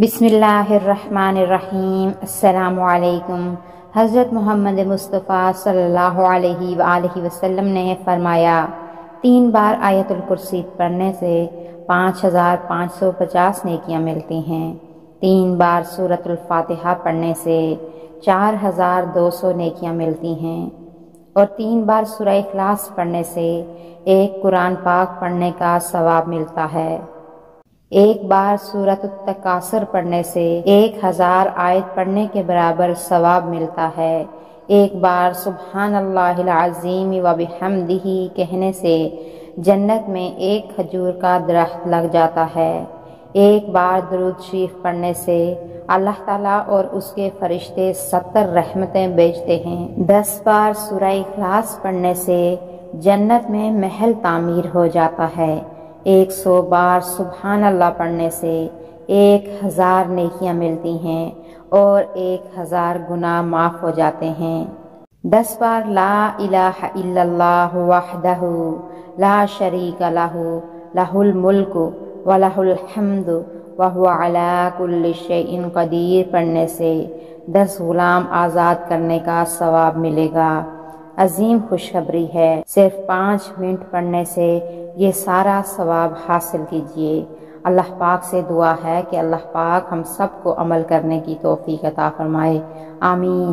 بسم اللہ الرحمن الرحیم۔ السلام علیکم۔ حضرت محمد مصطفیٰ صلی اللہ علیہ وآلہ وسلم نے فرمایا 3 بار آیت الکرسی پڑھنے سے 5550 نیکیاں ملتی ہیں۔ 3 بار سورۃ الفاتحہ پڑھنے سے 4200 نیکیاں ملتی ہیں، اور 3 بار سورہ اخلاص پڑھنے سے 1 قرآن پاک پڑھنے کا ثواب ملتا ہے۔ 1 بار سورۃ التکاثر پڑھنے سے 1000 آیت پڑھنے کے برابر ثواب ملتا ہے۔ 1 بار سبحان اللہ العظیم وبحمدہ کہنے سے جنت میں 1 کھجور کا درخت لگ جاتا ہے۔ 1 بار درود شریف پڑھنے سے اللہ تعالیٰ اور اس کے فرشتے 70 رحمتیں بھیجتے ہیں۔ 10 بار سورہ اخلاص پڑھنے سے جنت میں محل تعمیر ہو جاتا ہے۔ 100 بار سبحان اللہ پڑھنے سے 1000 نیکیاں ملتی ہیں اور 1000 گناہ معاف ہو جاتے ہیں۔ 10 بار لا الہ الا اللہ وحدہ لا شریک لہ لہ الملک ولہ الحمد وہو علی کل شیء قدیر پڑھنے سے 10 غلام آزاد کرنے کا ثواب ملے گا۔ عظیم خوشخبری ہے، صرف 5 منٹ پڑھنے سے یہ سارا ثواب حاصل کیجیے۔ اللہ پاک سے دعا ہے کہ اللہ پاک ہم سب کو عمل کرنے کی توفیق عطا فرمائے، آمین۔